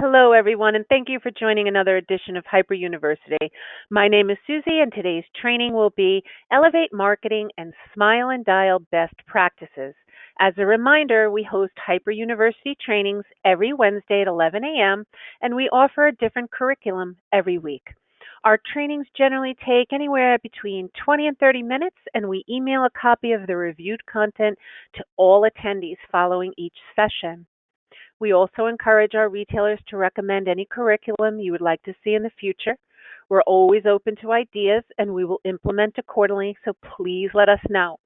Hello, everyone, and thank you for joining another edition of Hyper University. My name is Susie, and today's training will be Elevate Marketing and Smile and Dial Best Practices. As a reminder, we host Hyper University trainings every Wednesday at 11 a.m., and we offer a different curriculum every week. Our trainings generally take anywhere between 20 and 30 minutes, and we email a copy of the reviewed content to all attendees following each session. We also encourage our retailers to recommend any curriculum you would like to see in the future. We're always open to ideas and we will implement accordingly, so please let us know.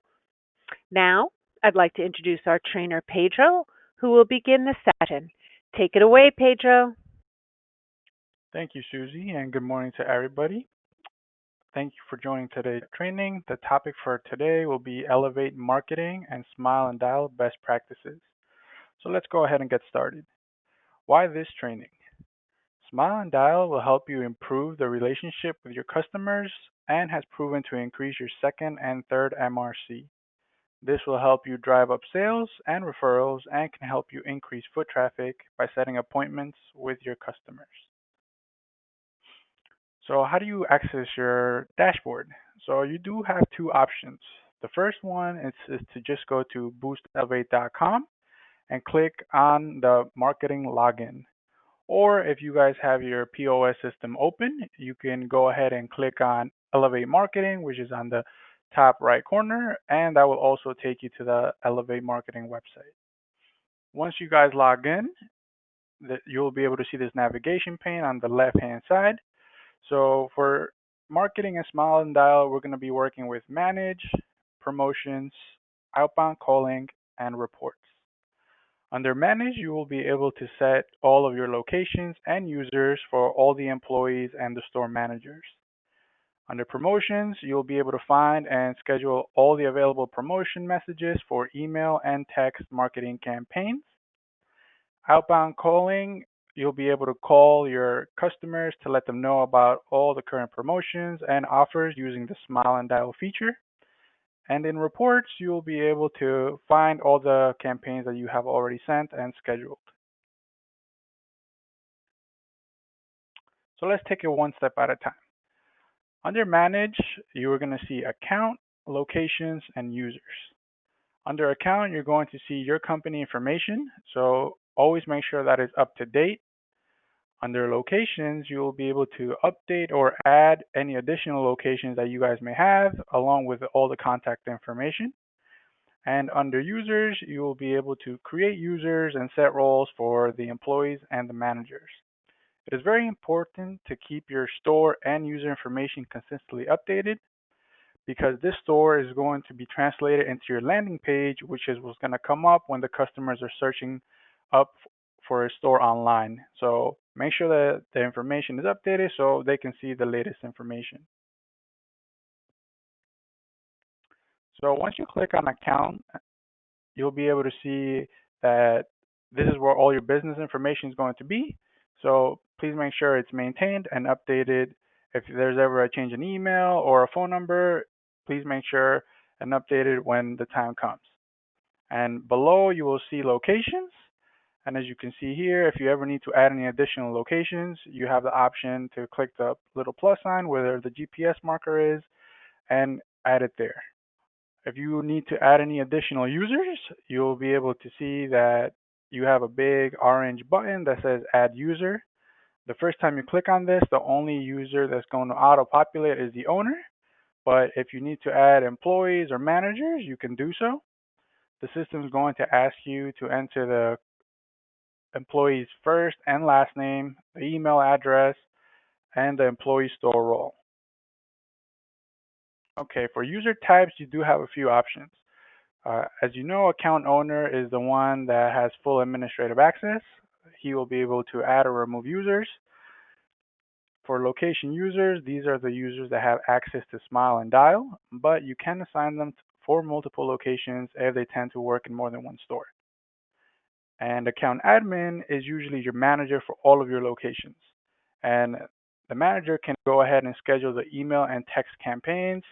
Now, I'd like to introduce our trainer, Pedro, who will begin the session. Take it away, Pedro. Thank you, Susie, and good morning to everybody. Thank you for joining today's training. The topic for today will be Elevate Marketing and Smile and Dial Best Practices. So let's go ahead and get started. Why this training? Smile and Dial will help you improve the relationship with your customers and has proven to increase your second and third MRC. This will help you drive up sales and referrals and can help you increase foot traffic by setting appointments with your customers. So how do you access your dashboard? So you do have two options. The first one is to just go to boostelevate.com and click on the marketing login. Or if you guys have your POS system open, you can go ahead and click on Elevate Marketing, which is on the top right corner, and that will also take you to the Elevate Marketing website. Once you guys log in, you'll be able to see this navigation pane on the left-hand side. So for marketing and Smile and Dial, we're going to be working with Manage, Promotions, Outbound Calling, and Reports. Under Manage, you will be able to set all of your locations and users for all the employees and the store managers. Under Promotions, you'll be able to find and schedule all the available promotion messages for email and text marketing campaigns. Outbound Calling, you'll be able to call your customers to let them know about all the current promotions and offers using the Smile and Dial feature. And in reports, you'll be able to find all the campaigns that you have already sent and scheduled. So let's take it one step at a time. Under Manage, you are going to see Account, Locations, and Users. Under Account, you're going to see your company information, so always make sure that is up to date. Under Locations, you will be able to update or add any additional locations that you guys may have, along with all the contact information. And under Users, you will be able to create users and set roles for the employees and the managers. It is very important to keep your store and user information consistently updated because this store is going to be translated into your landing page, which is what's going to come up when the customers are searching up for a store online. So make sure that the information is updated so they can see the latest information. So once you click on Account, you'll be able to see that this is where all your business information is going to be. So please make sure it's maintained and updated. If there's ever a change in email or a phone number, please make sure and update it when the time comes. And below you will see locations. And as you can see here, if you ever need to add any additional locations, you have the option to click the little plus sign where the GPS marker is and add it there. If you need to add any additional users, you'll be able to see that you have a big orange button that says Add User. The first time you click on this, the only user that's going to auto-populate is the owner. But if you need to add employees or managers, you can do so. The system is going to ask you to enter the employee's first and last name, the email address, and the employee store role. Okay, for user types, you do have a few options. As you know, account owner is the one that has full administrative access. He will be able to add or remove users. For location users, these are the users that have access to Smile and Dial, but you can assign them for multiple locations if they tend to work in more than one store. And account admin is usually your manager for all of your locations. And the manager can go ahead and schedule the email and text campaigns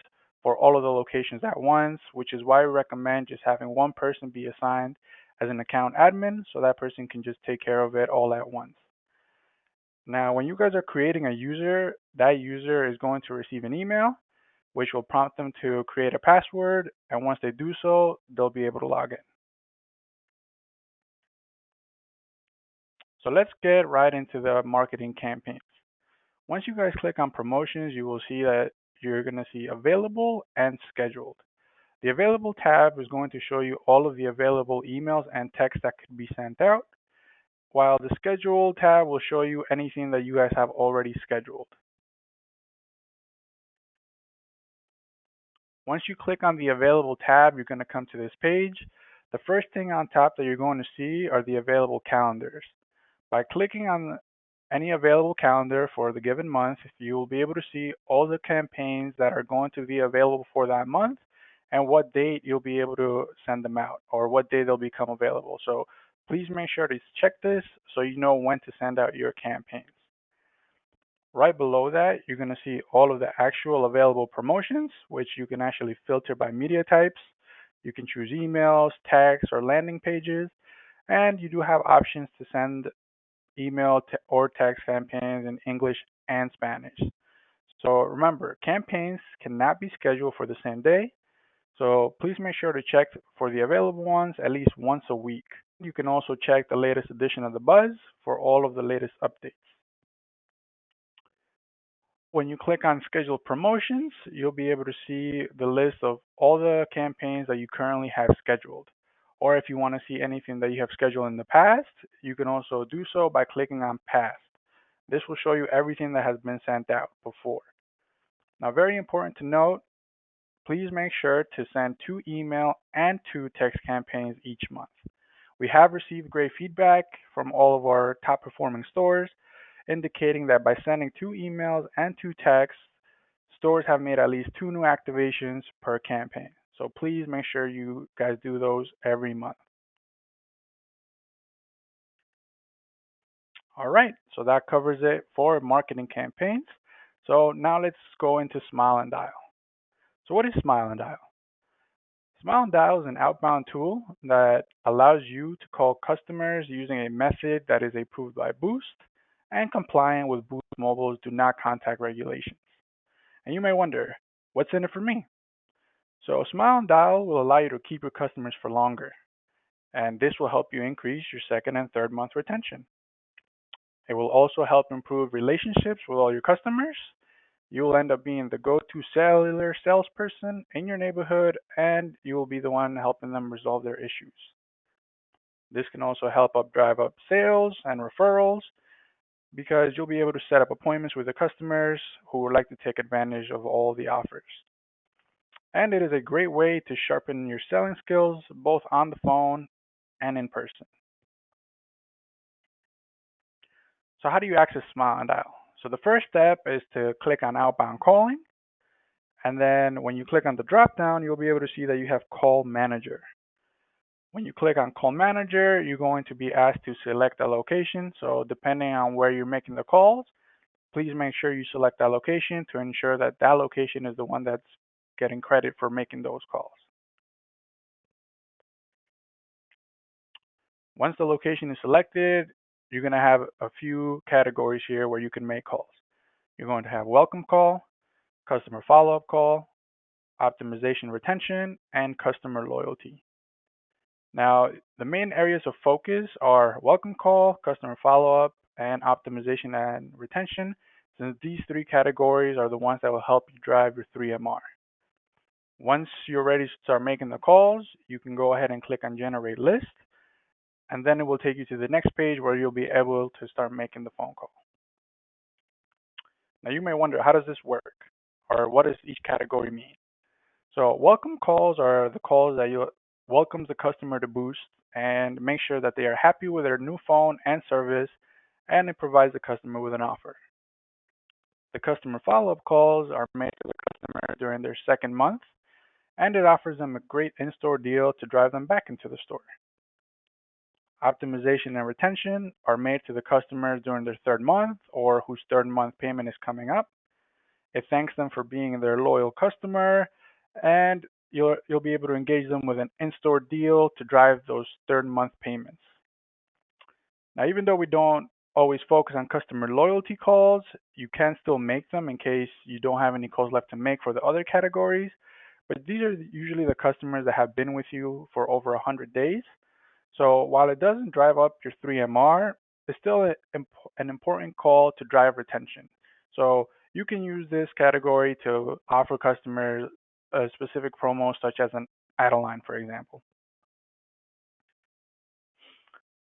for all of the locations at once, which is why we recommend just having one person be assigned as an account admin so that person can just take care of it all at once. Now, when you guys are creating a user, that user is going to receive an email, which will prompt them to create a password. And once they do so, they'll be able to log in. So let's get right into the marketing campaigns. Once you guys click on promotions, you will see that you're going to see available and scheduled. The available tab is going to show you all of the available emails and texts that could be sent out, while the schedule tab will show you anything that you guys have already scheduled. Once you click on the available tab, you're going to come to this page. The first thing on top that you're going to see are the available calendars. By clicking on any available calendar for the given month, you will be able to see all the campaigns that are going to be available for that month and what date you'll be able to send them out or what day they'll become available. So please make sure to check this so you know when to send out your campaigns. Right below that, you're going to see all of the actual available promotions, which you can actually filter by media types. You can choose emails, text, or landing pages, and you do have options to send email or text campaigns in English and Spanish. So remember, campaigns cannot be scheduled for the same day, so please make sure to check for the available ones at least once a week. You can also check the latest edition of the Buzz for all of the latest updates. When you click on schedule promotions, you'll be able to see the list of all the campaigns that you currently have scheduled. Or if you want to see anything that you have scheduled in the past, you can also do so by clicking on past. This will show you everything that has been sent out before. Now, very important to note, please make sure to send 2 email and 2 text campaigns each month. We have received great feedback from all of our top performing stores, indicating that by sending 2 emails and 2 texts, stores have made at least 2 new activations per campaign. So please make sure you guys do those every month. All right, so that covers it for marketing campaigns. So now let's go into Smile and Dial. So what is Smile and Dial? Smile and Dial is an outbound tool that allows you to call customers using a method that is approved by Boost and compliant with Boost Mobile's do not contact regulations. And you may wonder, what's in it for me? So Smile and Dial will allow you to keep your customers for longer, and this will help you increase your second and third month retention. It will also help improve relationships with all your customers. You will end up being the go-to cellular salesperson in your neighborhood, and you will be the one helping them resolve their issues. This can also help drive up sales and referrals because you'll be able to set up appointments with the customers who would like to take advantage of all the offers. And it is a great way to sharpen your selling skills both on the phone and in person. So how do you access Smile and Dial? So the first step is to click on outbound calling. And then when you click on the drop down, you'll be able to see that you have Call Manager. When you click on Call Manager, you're going to be asked to select a location. So depending on where you're making the calls, please make sure you select that location to ensure that that location is the one that's getting credit for making those calls. Once the location is selected, you're going to have a few categories here where you can make calls. You're going to have welcome call, customer follow-up call, optimization retention, and customer loyalty. Now, the main areas of focus are welcome call, customer follow-up, and optimization and retention, since these 3 categories are the ones that will help you drive your 3MR. Once you're ready to start making the calls, you can go ahead and click on Generate List, and then it will take you to the next page where you'll be able to start making the phone call. Now, you may wonder, how does this work? Or what does each category mean? So welcome calls are the calls that you welcome the customer to Boost and make sure that they are happy with their new phone and service, and it provides the customer with an offer. The customer follow-up calls are made to the customer during their second month, and it offers them a great in-store deal to drive them back into the store. Optimization and retention are made to the customers during their third month or whose third month payment is coming up. It thanks them for being their loyal customer, and you'll be able to engage them with an in-store deal to drive those third month payments. Now, even though we don't always focus on customer loyalty calls. You can still make them in case you don't have any calls left to make for the other categories. But these are usually the customers that have been with you for over 100 days. So while it doesn't drive up your 3MR, it's still an important call to drive retention. So you can use this category to offer customers a specific promo, such as an add-a-line, for example.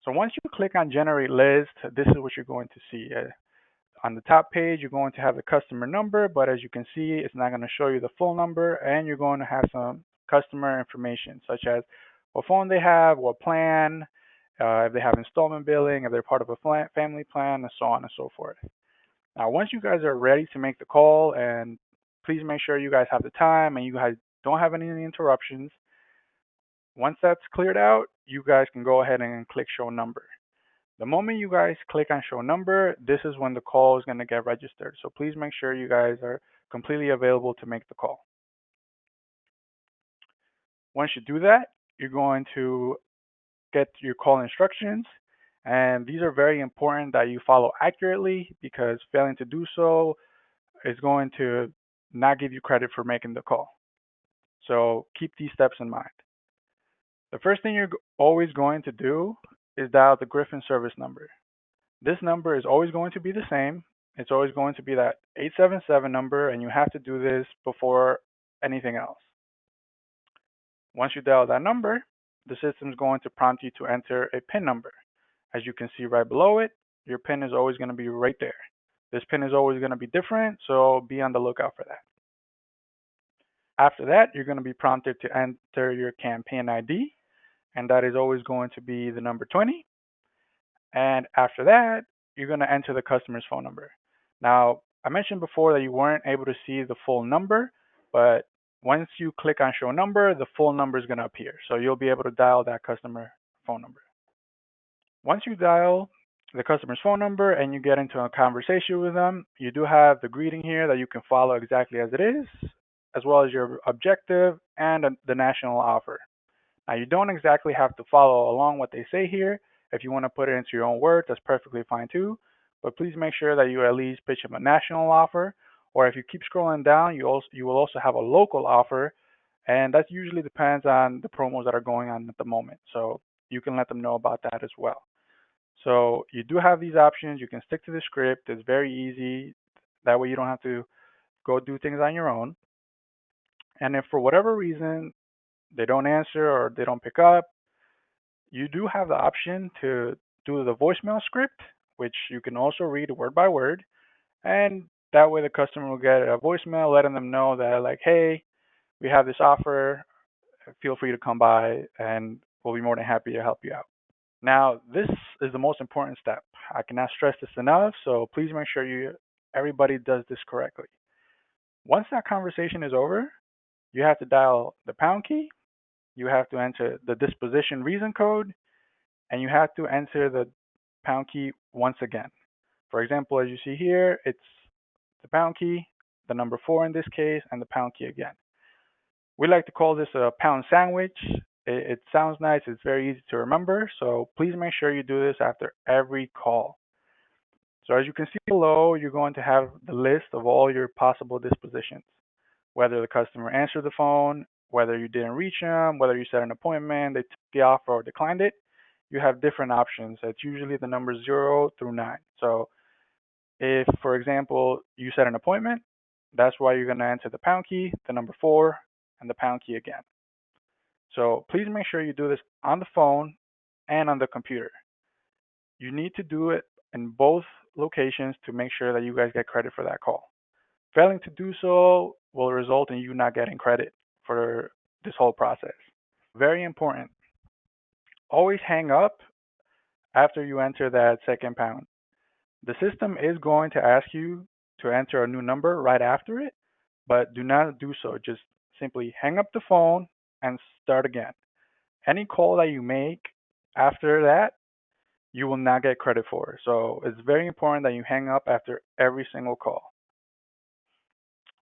So once you click on Generate List, this is what you're going to see. On the top page, you're going to have the customer number, but as you can see, it's not going to show you the full number, and you're going to have some customer information, such as what phone they have, what plan, if they have installment billing, if they're part of a family plan, and so on and so forth. Now, once you guys are ready to make the call, and please make sure you guys have the time and you guys don't have any interruptions, once that's cleared out, you guys can go ahead and click Show Number. The moment you guys click on Show Number, this is when the call is going to get registered. So please make sure you guys are completely available to make the call. Once you do that, you're going to get your call instructions. And these are very important that you follow accurately, because failing to do so is going to not give you credit for making the call. So keep these steps in mind. The first thing you're always going to do is dial the Griffin service number. This number is always going to be the same. It's always going to be that 877 number, and you have to do this before anything else. Once you dial that number, the system is going to prompt you to enter a PIN number. As you can see right below it, your PIN is always going to be right there. This PIN is always going to be different, so be on the lookout for that. After that, you're going to be prompted to enter your campaign ID, and that is always going to be the number 20. And after that, you're going to enter the customer's phone number. Now, I mentioned before that you weren't able to see the full number, but once you click on Show Number, the full number is going to appear. So you'll be able to dial that customer phone number. Once you dial the customer's phone number and you get into a conversation with them, you do have the greeting here that you can follow exactly as it is, as well as your objective and the national offer. Now, you don't exactly have to follow along what they say here. If you want to put it into your own words, that's perfectly fine too. But please make sure that you at least pitch them a national offer. Or if you keep scrolling down, you will also have a local offer, and that usually depends on the promos that are going on at the moment. So you can let them know about that as well. So you do have these options. You can stick to the script. It's very easy. That way you don't have to go do things on your own. And if for whatever reason they don't answer or they don't pick up, you do have the option to do the voicemail script, which you can also read word by word. And that way the customer will get a voicemail letting them know that, like, hey, we have this offer. Feel free to come by and we'll be more than happy to help you out. Now, this is the most important step. I cannot stress this enough, so please make sure everybody does this correctly. Once that conversation is over, you have to dial the pound key, you have to enter the disposition reason code, and you have to enter the pound key once again. For example, as you see here, it's the pound key, the number 4 in this case, and the pound key again. We like to call this a pound sandwich. It sounds nice. It's very easy to remember. So please make sure you do this after every call. So as you can see below, you're going to have the list of all your possible dispositions. Whether the customer answered the phone, whether you didn't reach them, whether you set an appointment, they took the offer or declined it, you have different options. It's usually the numbers 0 through 9. So if, for example, you set an appointment, that's why you're going to enter the pound key, the number 4, and the pound key again. So please make sure you do this on the phone and on the computer. You need to do it in both locations to make sure that you guys get credit for that call. Failing to do so will result in you not getting credit for this whole process. Very important. Always hang up after you enter that second pound. The system is going to ask you to enter a new number right after it, but do not do so. Just simply hang up the phone and start again. Any call that you make after that, you will not get credit for. So it's very important that you hang up after every single call.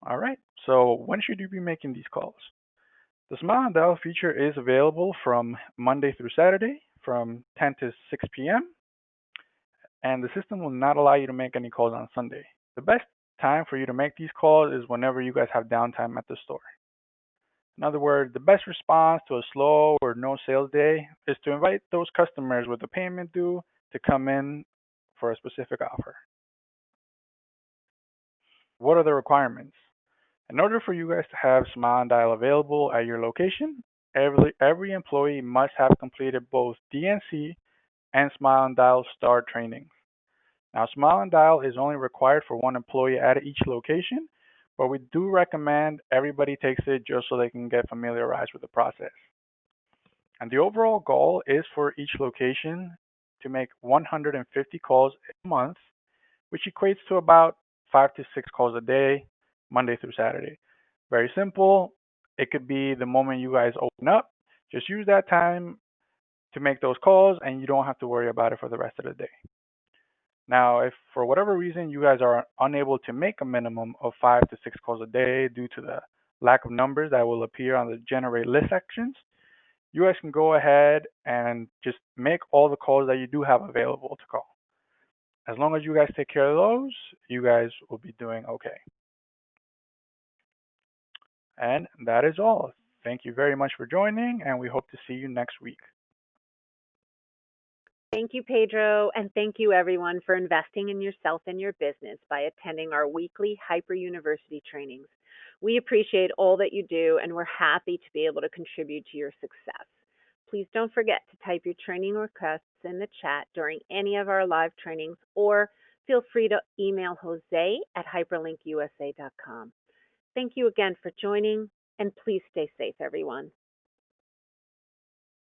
All right. So when should you be making these calls? The Smile and Dial feature is available from Monday through Saturday from 10 to 6 p.m. and the system will not allow you to make any calls on Sunday. The best time for you to make these calls is whenever you guys have downtime at the store. In other words, the best response to a slow or no sales day is to invite those customers with a payment due to come in for a specific offer. What are the requirements? In order for you guys to have Smile and Dial available at your location, every employee must have completed both DNC and Smile and Dial STAR training. Now, Smile and Dial is only required for one employee at each location, but we do recommend everybody takes it just so they can get familiarized with the process. And the overall goal is for each location to make 150 calls a month, which equates to about 5 to 6 calls a day, Monday through Saturday. Very simple. It could be the moment you guys open up. Just use that time to make those calls, and you don't have to worry about it for the rest of the day. Now, if for whatever reason you guys are unable to make a minimum of 5 to 6 calls a day due to the lack of numbers that will appear on the generate list sections, you guys can go ahead and just make all the calls that you do have available to call. As long as you guys take care of those, you guys will be doing okay. And that is all. Thank you very much for joining, and we hope to see you next week. Thank you, Pedro, and thank you, everyone, for investing in yourself and your business by attending our weekly Hyper University trainings. We appreciate all that you do, and we're happy to be able to contribute to your success. Please don't forget to type your training requests in the chat during any of our live trainings, or feel free to email Jose at hyperlinkusa.com. Thank you again for joining, and please stay safe, everyone.